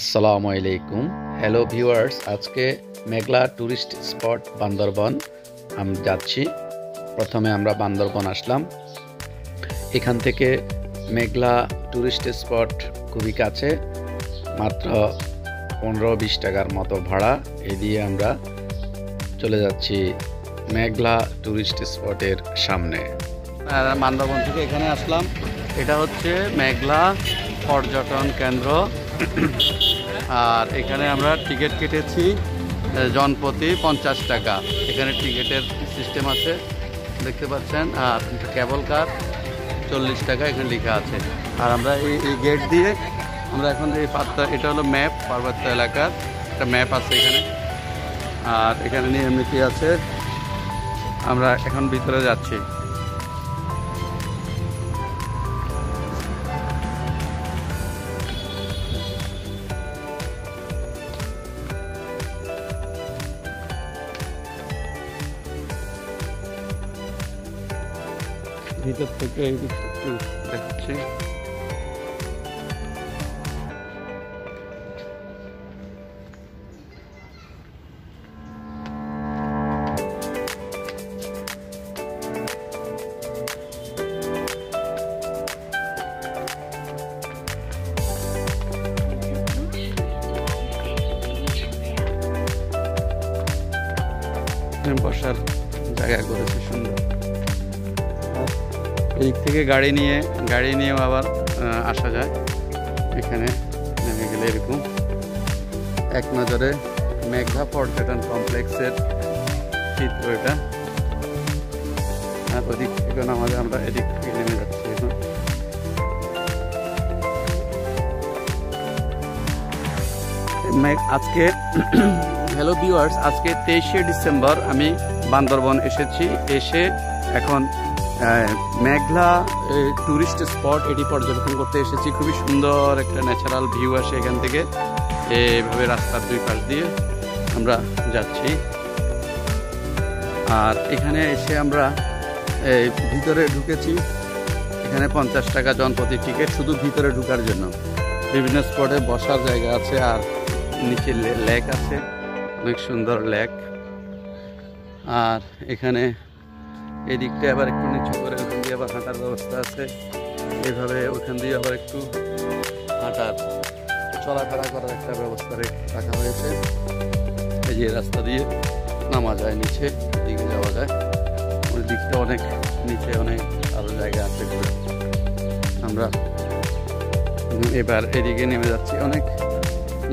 আসসালামু আলাইকুম। Hello viewers, আজকে মেঘলা টুরিস্ট স্পট বান্দরবন আমি যাচ্ছি। প্রথমে আমরা বান্দরবন আসলাম। এখান থেকে মেঘলা টুরিস্ট স্পট খুবই কাছে, মাত্র 15-20 টাকার মতো ভাড়া। এই দিয়ে আমরা চলে যাচ্ছি মেঘলা টুরিস্ট স্পটের সামনে। বান্দরবন থেকে এখানে আসলাম। এটা হচ্ছে মেঘলা পর্যটন কেন্দ্র। আর এখানে আমরা টিকিট কেটেছি জনপ্রতি 50 টাকা। এখানে টিকিটের সিস্টেম আছে, দেখতে পাচ্ছেন। আর কেবল কার 40 টাকা এখানে লেখা আছে। আর আমরা এই গেট দিয়ে আমরা এখন এই এটা হলো ম্যাপ, পার্বত্য এলাকার একটা ম্যাপ আছে এখানে। আর এখানে নিয়ম নীতি আছে। আমরা এখন ভিতরে যাচ্ছি। ভিতর থেকে একটু দেখাচ্ছি। বসার জায়গা করেছে সুন্দর। এদিক থেকে গাড়ি নিয়েও আবার আসা যায়। এখানে নেমে গেলে এরকম এক নজরে মেঘলা পর্যটন কমপ্লেক্সের চিত্র এটা। আর ওদিক থেকে নামাজে আমরা এদিক থেকে নেমে যাচ্ছি এখন। আজকে হ্যালো ভিউয়ার্স, আজকে 23শে ডিসেম্বর আমি বান্দরবন এসেছি। এসে এখন মেঘলা টুরিস্ট স্পট এটি পর্যবেক্ষণ করতে এসেছি। খুবই সুন্দর একটা ন্যাচারাল ভিউ আসে এখান থেকে। এইভাবে রাস্তার দুই পাশ দিয়ে আমরা যাচ্ছি। আর এখানে এসে আমরা ভিতরে ঢুকেছি। এখানে 50 টাকা জনপ্রতি টিকিট, শুধু ভিতরে ঢুকার জন্য। বিভিন্ন স্পটে বসার জায়গা আছে। আর নিচে লেক আছে, অনেক সুন্দর লেক। আর এখানে এদিকটা আবার একটু নিচু করে ওখান দিয়ে আবার হাঁটার ব্যবস্থা আছে। এইভাবে ওখান দিয়ে আবার একটু হাঁটার চলাফেরা করার একটা ব্যবস্থা রাখা হয়েছে। এই যে রাস্তা দিয়ে নামা যায়, নিচে দিকে যাওয়া যায়। ওই দিকটা অনেক নিচে, অনেক আরো জায়গা আছে। আমরা এবার এদিকে নেমে যাচ্ছি। অনেক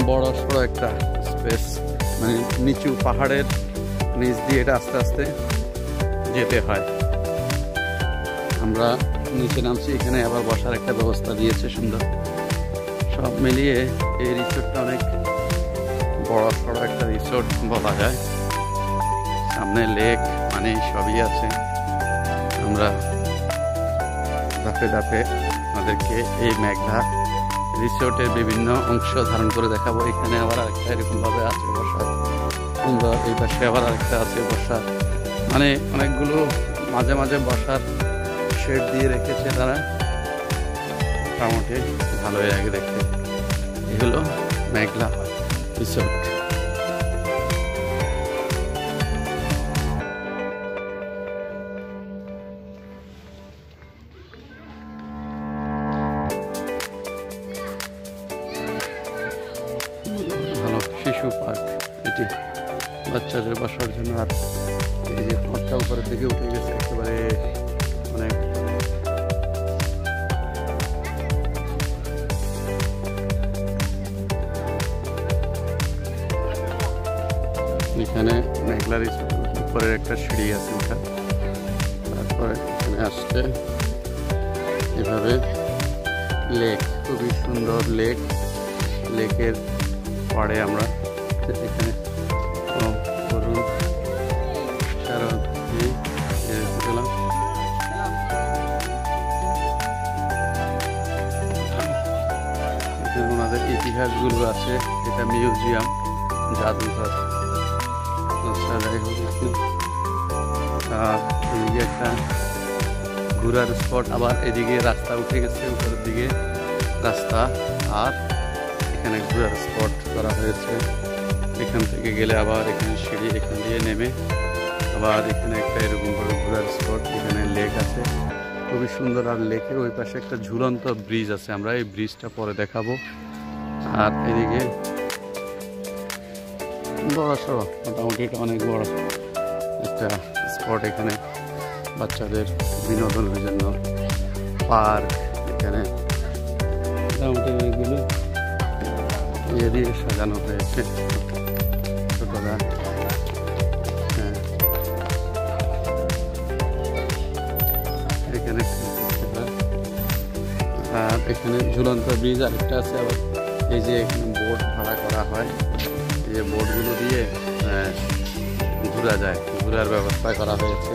বড় সড়ো একটা স্পেস, মানে নিচু পাহাড়ের নিচ দিয়ে এটা আস্তে আস্তে যেতে হয়। আমরা নিচে নামছি। এখানে আবার বসার একটা ব্যবস্থা দিয়েছে সুন্দর। সব মিলিয়ে এই রিসোর্টটা অনেক বড় সড়ো একটা রিসোর্ট বলা যায়। সামনে লেক, মানে সবই আছে। আমরা ধাপে ধাপে আমাদেরকে এই মেঘলা রিসোর্টের বিভিন্ন অংশ ধারণ করে দেখাবো। এখানে আবার আরেকটা এরকম ভাবে আছে বসার সুন্দর। এই পাশে আবার আরেকটা আছে বসার, মানে অনেকগুলো মাঝে মাঝে বসার শেড দিয়ে রেখেছে তারা। মোটামুটি ভালোই লাগে দেখতে। এই হলো মেঘলা রিসোর্ট। ভালো শিশু পার্ক এটি, বাচ্চাদের বসার জন্য। আর এই যে পথটা উপরের দিকে উঠে গেছে একেবারে অনেক। এখানে মেঘলা রিসোর্ট উপরের একটা সিঁড়ি আছে ওঠা। তারপরে এখানে আসছে এভাবে লেক, খুবই সুন্দর লেক। লেকের পরে আমরা এখানে করুন গেলাম। এখানে ওনাদের ইতিহাসগুলো আছে। এটা মিউজিয়াম, জাদুঘর। যাই হোক, এদিকে একটা ঘোরার স্পট। আবার এদিকে রাস্তা উঠে গেছে, উপরের দিকে রাস্তা। আর এখানে ঘোরার স্পট করা হয়েছে। এখান থেকে গেলে আবার এখানে সিঁড়ি, এখান দিয়ে নেমে আবার এখানে একটা এরকমভাবে ঘোরার স্পট। এখানে লেক আছে, খুবই সুন্দর। আর লেকের ওই পাশে একটা ঝুলন্ত ব্রিজ আছে, আমরা এই ব্রিজটা পরে দেখাবো। আর এদিকে বড় সড়ো, মোটামুটি এটা অনেক বড় একটা স্পট। এখানে বাচ্চাদের বিনোদনের জন্য পার্ক, এখানে মোটামুটি অনেকগুলো ইয়ে দিয়ে সাজানো হয়েছে ছোটরা। হ্যাঁ, এখানে আর এখানে ঝুলন্ত ব্রিজ আরেকটা আছে। আবার এই যে এখানে বোট ভাড়া করা হয়, এই যে বোটগুলো দিয়ে ঘোরা যায়, ঘোরার ব্যবস্থা করা হয়েছে।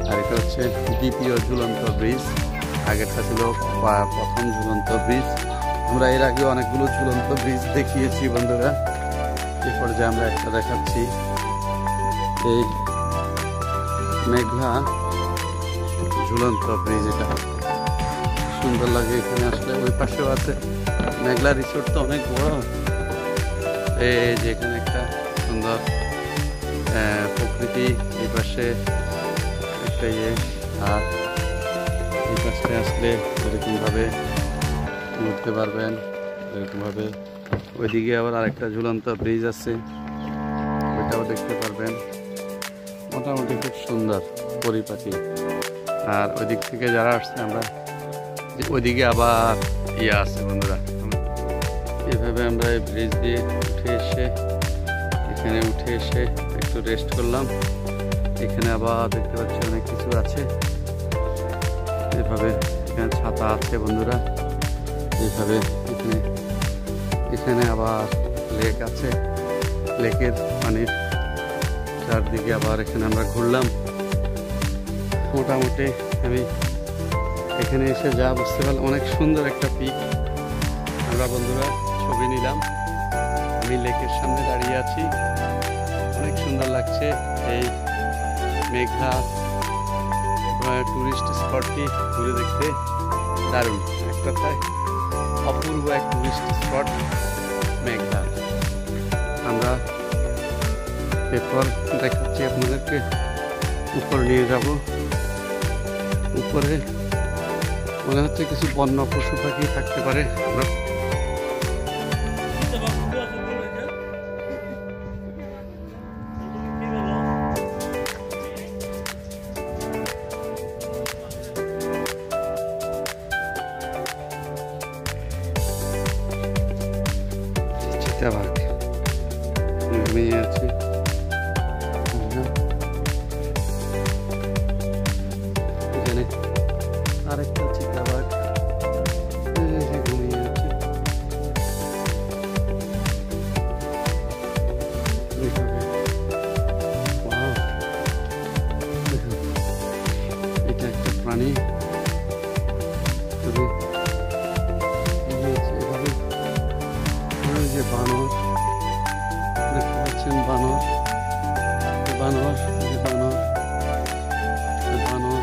আর এটা হচ্ছে দ্বিতীয় ঝুলন্ত ব্রিজ, আগেরটা ছিল প্রথম ঝুলন্ত ব্রিজ। আমরা এর আগে অনেকগুলো ঝুলন্ত ব্রিজ দেখিয়েছি বন্ধুরা, এই পর্যায়ে আমরা একটা দেখাচ্ছি। এই মেঘলা ঝুলন্ত ব্রিজ, এটা সুন্দর লাগে এখানে আসলে। ওই পাশেও আছে মেঘলা রিসোর্ট, তো অনেক বড়। এই যে এখানে একটা সুন্দর প্রকৃতি, এই পাশে একটা ইয়ে। আর এই পাশে আসলে এরকমভাবে ঘুরতে পারবেন, এরকমভাবে। ওইদিকে আবার আরেকটা ঝুলন্ত ব্রিজ আছে, ওইটাও দেখতে পারবেন। মোটামুটি খুব সুন্দর পরিপাটি। আর ওই দিক থেকে যারা আসছে, আমরা ওইদিকে আবার ইয়ে আছে বন্ধুরা। এভাবে আমরা এই ব্রিজ দিয়ে উঠে এসে এখানে একটু রেস্ট করলাম। এখানে আবার দেখতে পাচ্ছি অনেক কিছু আছে, এভাবে এখানে ছাতা আছে বন্ধুরা। এইভাবে এখানে আবার লেক আছে, লেকের পানির চারদিকে আবার এখানে আমরা ঘুরলাম। মোটামুটি আমি এখানে এসে যা বুঝতে পারলাম, অনেক সুন্দর একটা পিক। আমরা বন্ধুরা ছবি নিলাম, আমি লেকের সামনে দাঁড়িয়ে আছি, অনেক সুন্দর লাগছে। এই মেঘলা টুরিস্ট স্পটটি ঘুরে দেখতে দারুণ, এক কথায় অপূর্ব এক টুরিস্ট স্পট মেঘলা। আমরা এরপর দেখাচ্ছি আপনাদেরকে, উপর নিয়ে যাব। উপরে মনে হচ্ছে কিছু বন্য পশু পাখি থাকতে পারে। আমরা চিতাবাঘ ঘুমিয়ে আছে, এখানে আরেকটা চিতাবাঘ ঘুমিয়ে আছে। এটা একটা প্রাণী, যে বানর দেখতে পাচ্ছেন, বানর বানর বানর বানর।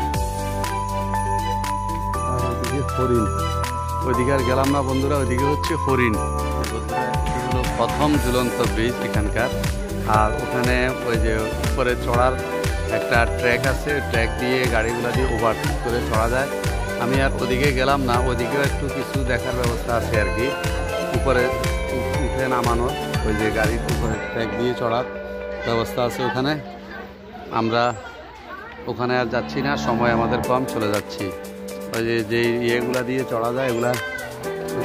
আর ওইদিকে হরিণ, ওইদিকে আর গেলাম না বন্ধুরা, ওইদিকে হচ্ছে হরিণ। এটি হলো প্রথম ঝুলন্ত ব্রিজ এখানকার। আর ওখানে ওই যে উপরে চড়ার একটা ট্র্যাক আছে, ট্র্যাক দিয়ে গাড়িগুলো দিয়ে ওভারটেক করে চড়া যায়। আমি আর ওদিকে গেলাম না, ওদিকেও একটু কিছু দেখার ব্যবস্থা আছে আর কি। উপরে উঠে নামানোর, ওই যে গাড়ির উপরে ট্র্যাক দিয়ে চড়ার ব্যবস্থা আছে ওখানে। আমরা ওখানে আর যাচ্ছি না, সময় আমাদের কম, চলে যাচ্ছি। ওই যে ইয়েগুলা দিয়ে চড়া যায়, এগুলা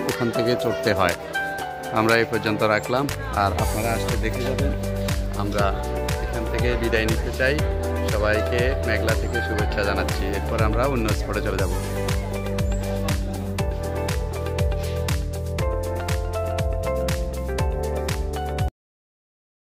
ওখান থেকে চড়তে হয়। আমরা এই পর্যন্ত রাখলাম, আর আপনারা আসলে দেখে যাবেন। আমরা এখান থেকে বিদায় নিতে চাই, সবাইকে মেঘলা থেকে শুভেচ্ছা জানাচ্ছি। এরপর আমরা অন্য স্পটে চলে যাব।